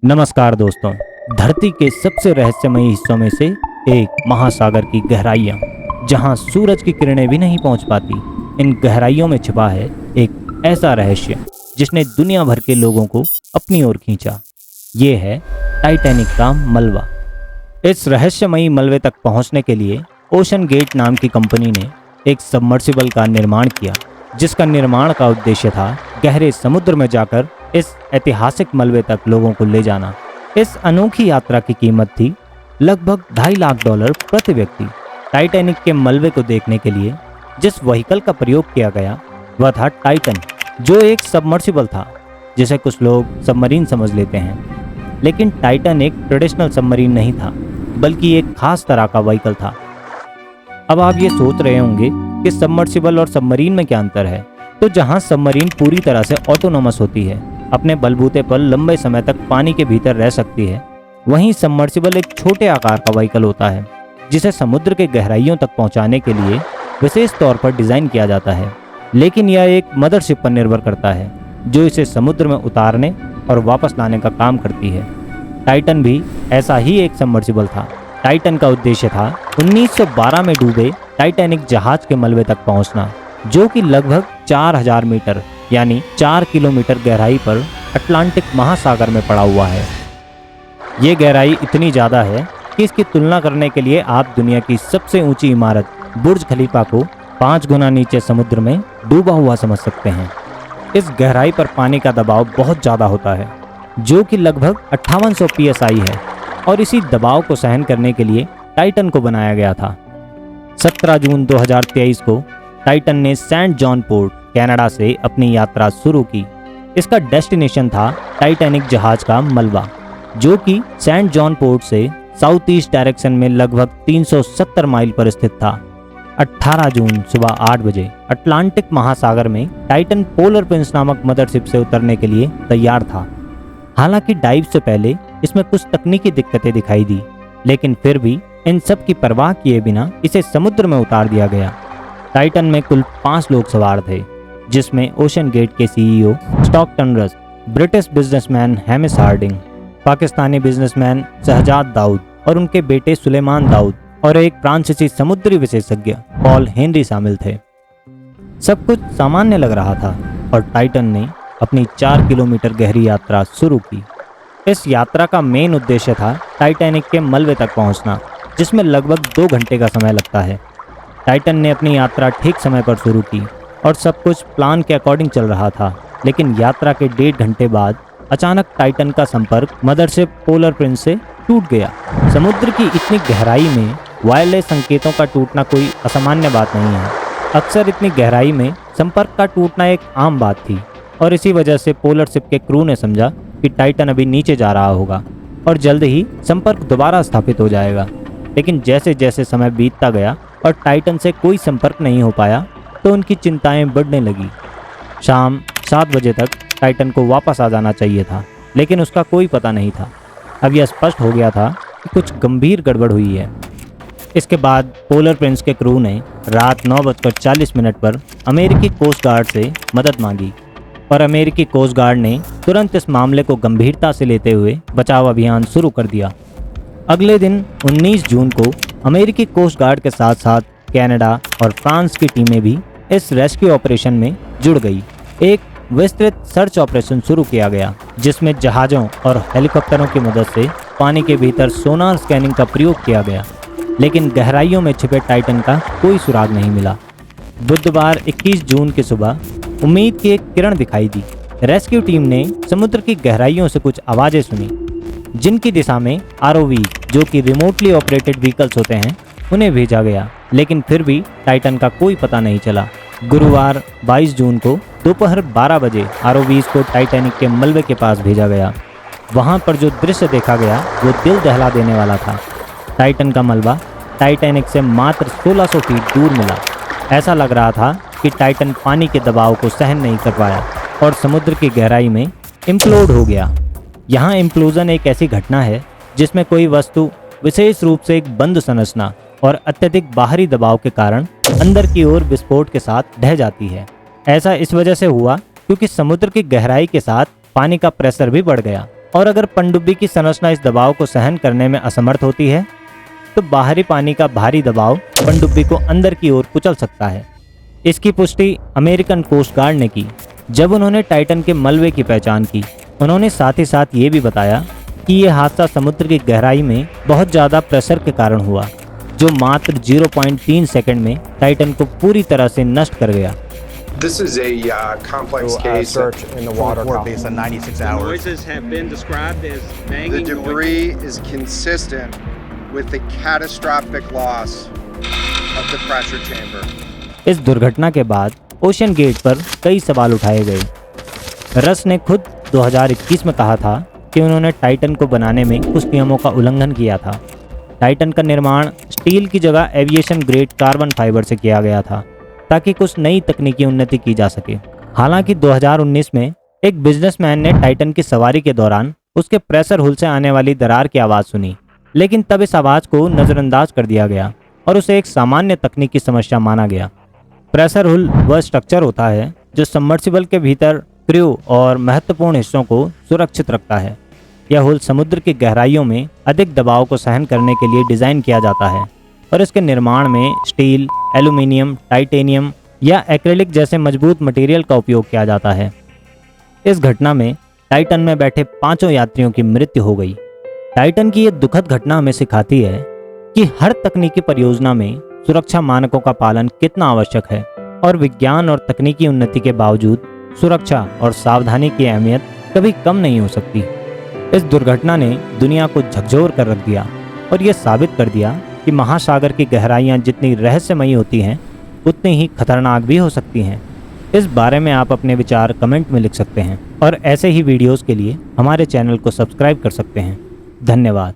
नमस्कार दोस्तों। धरती के सबसे रहस्यमयी हिस्सों में से एक महासागर की गहराइयाँ, जहाँ सूरज की किरणें भी नहीं पहुँच पाती। इन गहराइयों में छिपा है एक ऐसा रहस्य जिसने दुनिया भर के लोगों को अपनी ओर खींचा। ये है टाइटैनिक का मलबा। इस रहस्यमयी मलबे तक पहुँचने के लिए ओशन गेट नाम की कंपनी ने एक सबमर्सिबल का निर्माण किया, जिसका निर्माण का उद्देश्य था गहरे समुद्र में जाकर इस ऐतिहासिक मलबे तक लोगों को ले जाना। इस अनोखी यात्रा की कीमत थी लगभग $2.5 लाख प्रति व्यक्ति। टाइटैनिक के मलबे को देखने के लिए जिस व्हीकल का प्रयोग किया गया वह था टाइटन, जो एक सबमर्सिबल था, जिसे कुछ लोग सबमरीन समझ लेते हैं। लेकिन टाइटन एक ट्रेडिशनल सबमरीन नहीं था, बल्कि एक खास तरह का व्हीकल था। अब आप ये सोच रहे होंगे कि सबमर्सिबल और सबमरीन में क्या अंतर है। तो जहां सबमरीन पूरी तरह से ऑटोनोमस होती है, अपने बलबूते पर लंबे समय तक पानी के भीतर रह सकती है, वहीं सबमर्सिबल एक छोटे आकार का व्हीकल होता है, जिसे समुद्र के गहराइयों तक पहुंचाने के लिए विशेष तौर पर डिज़ाइन किया जाता है। लेकिन यह एक मदरशिप पर निर्भर करता है, जो इसे समुद्र में उतारने और वापस लाने का काम करती है। टाइटन भी ऐसा ही एक सबमर्सिबल था। टाइटन का उद्देश्य था 1912 में डूबे टाइटैनिक जहाज के मलबे तक पहुंचना, जो कि लगभग 4000 मीटर यानी 4 किलोमीटर गहराई पर अटलांटिक महासागर में पड़ा हुआ है। ये गहराई इतनी ज़्यादा है कि इसकी तुलना करने के लिए आप दुनिया की सबसे ऊंची इमारत बुर्ज खलीफा को 5 गुना नीचे समुद्र में डूबा हुआ समझ सकते हैं। इस गहराई पर पानी का दबाव बहुत ज़्यादा होता है, जो कि लगभग 5800 psi है, और इसी दबाव को सहन करने के लिए टाइटन को बनाया गया था। 17 जून 2023 को टाइटन ने सेंट जॉन पोर्ट, कनाडा से अपनी यात्रा शुरू की। इसका डेस्टिनेशन था टाइटैनिक जहाज का मलबा, जो कि सेंट जॉन पोर्ट से साउथ ईस्ट डायरेक्शन में लगभग 370 माइल पर स्थित था। 18 जून सुबह 8 बजे अटलांटिक महासागर में टाइटन पोलर प्रिंस नामक मदरशिप से उतरने के लिए तैयार था। हालांकि डाइव से पहले इसमें कुछ तकनीकी दिक्कतें दिखाई दी, लेकिन फिर भी इन सब की परवाह किए बिना इसे समुद्र में उतार दिया गया। टाइटन में कुल 5 लोग सवार थे, जिसमें ओशन गेट के CEO Stockton Rush, British businessman Hamish Harding, Pakistani businessman Shahzad Dawood और उनके बेटे सुलेमान दाऊद, और एक फ्रांसीसी समुद्री विशेषज्ञ पॉल हेनरी शामिल थे। सब कुछ सामान्य लग रहा था और टाइटन ने अपनी 4 किलोमीटर गहरी यात्रा शुरू की। इस यात्रा का मेन उद्देश्य था टाइटैनिक के मलबे तक पहुंचना, जिसमें लगभग 2 घंटे का समय लगता है। टाइटन ने अपनी यात्रा ठीक समय पर शुरू की और सब कुछ प्लान के अकॉर्डिंग चल रहा था। लेकिन यात्रा के 1.5 घंटे बाद अचानक टाइटन का संपर्क मदरशिप पोलर प्रिंस से टूट गया। समुद्र की इतनी गहराई में वायरलेस संकेतों का टूटना कोई असामान्य बात नहीं है। अक्सर इतनी गहराई में संपर्क का टूटना एक आम बात थी, और इसी वजह से पोलर शिप के क्रू ने समझा कि टाइटन अभी नीचे जा रहा होगा और जल्द ही संपर्क दोबारा स्थापित हो जाएगा। लेकिन जैसे जैसे समय बीतता गया और टाइटन से कोई संपर्क नहीं हो पाया, तो उनकी चिंताएं बढ़ने लगी। शाम 7 बजे तक टाइटन को वापस आ जाना चाहिए था, लेकिन उसका कोई पता नहीं था। अब यह स्पष्ट हो गया था कि कुछ गंभीर गड़बड़ हुई है। इसके बाद पोलर प्रिंस के क्रू ने रात 9:40 पर अमेरिकी कोस्ट गार्ड से मदद मांगी, और अमेरिकी कोस्ट गार्ड ने तुरंत इस मामले को गंभीरता से लेते हुए बचाव अभियान शुरू कर दिया। अगले दिन 19 जून को अमेरिकी कोस्ट गार्ड के साथ साथ कनाडा और फ्रांस की टीमें भी इस रेस्क्यू ऑपरेशन में जुड़ गई। एक विस्तृत सर्च ऑपरेशन शुरू किया गया, जिसमें जहाज़ों और हेलीकॉप्टरों की मदद से पानी के भीतर सोनार स्कैनिंग का प्रयोग किया गया, लेकिन गहराइयों में छिपे टाइटन का कोई सुराग नहीं मिला। बुधवार 21 जून की सुबह उम्मीद की एक किरण दिखाई दी। रेस्क्यू टीम ने समुद्र की गहराइयों से कुछ आवाज़ें सुनी, जिनकी दिशा में ROV, जो कि रिमोटली ऑपरेटेड व्हीकल्स होते हैं, उन्हें भेजा गया, लेकिन फिर भी टाइटन का कोई पता नहीं चला। गुरुवार 22 जून को दोपहर 12 बजे ROVs को टाइटैनिक के मलबे के पास भेजा गया। वहां पर जो दृश्य देखा गया वो दिल दहला देने वाला था। टाइटन का मलबा टाइटैनिक से मात्र 1600 फीट दूर मिला। ऐसा लग रहा था कि टाइटन पानी के दबाव को सहन नहीं कर पाया और समुद्र की गहराई में इम्प्लोड हो गया। यहाँ इम्प्लोजन एक ऐसी घटना है जिसमें कोई वस्तु विशेष रूप से एक बंद संरचना और अत्यधिक बाहरी दबाव के कारण अंदर की ओर विस्फोट के साथ ढह जाती है। ऐसा इस वजह से हुआ क्योंकि समुद्र की गहराई के साथ पानी का प्रेशर भी बढ़ गया और अगर पनडुब्बी की संरचना इस दबाव को सहन करने में असमर्थ होती है तो बाहरी पानी का भारी दबाव पनडुब्बी को अंदर की ओर कुचल सकता है। इसकी पुष्टि अमेरिकन कोस्ट गार्ड ने की जब उन्होंने टाइटन के मलबे की पहचान की। उन्होंने साथ ही साथ ये भी बताया कि यह हादसा समुद्र की गहराई में बहुत ज़्यादा प्रेशर के कारण हुआ, जो मात्र 0.3 सेकंड में टाइटन को पूरी तरह से नष्ट कर गया। This is a complex case. Search in the water for at least 96 hours. Noises have been described as The banging debris is consistent with the catastrophic loss of the pressure chamber. इस दुर्घटना के बाद ocean gate पर कई सवाल उठाए गए। रस ने खुद 2021 में कहा था कि उन्होंने टाइटन को बनाने में कुछ नियमों का उल्लंघन किया था। टाइटन का निर्माण स्टील की जगह एविएशन ग्रेड कार्बन फाइबर से किया गया था ताकि कुछ नई तकनीकी उन्नति की जा सके। हालांकि 2019 में एक बिजनेसमैन ने टाइटन की सवारी के दौरान उसके प्रेशर हुल से आने वाली दरार की आवाज़ सुनी, लेकिन तब इस आवाज़ को नज़रअंदाज कर दिया गया और उसे एक सामान्य तकनीकी समस्या माना गया। प्रेशर हुल वह स्ट्रक्चर होता है जो सबमर्सिबल के भीतर क्रू और महत्वपूर्ण हिस्सों को सुरक्षित रखता है। यह हुल समुद्र की गहराइयों में अधिक दबाव को सहन करने के लिए डिज़ाइन किया जाता है और इसके निर्माण में स्टील, एल्यूमीनियम, टाइटेनियम या एक्रेलिक जैसे मजबूत मटेरियल का उपयोग किया जाता है। इस घटना में टाइटन में बैठे 5 यात्रियों की मृत्यु हो गई। टाइटन की यह दुखद घटना हमें सिखाती है कि हर तकनीकी परियोजना में सुरक्षा मानकों का पालन कितना आवश्यक है और विज्ञान और तकनीकी उन्नति के बावजूद सुरक्षा और सावधानी की अहमियत कभी कम नहीं हो सकती। इस दुर्घटना ने दुनिया को झकझोर कर रख दिया और ये साबित कर दिया कि महासागर की गहराइयाँ जितनी रहस्यमयी होती हैं उतनी ही खतरनाक भी हो सकती हैं। इस बारे में आप अपने विचार कमेंट में लिख सकते हैं और ऐसे ही वीडियोस के लिए हमारे चैनल को सब्सक्राइब कर सकते हैं। धन्यवाद।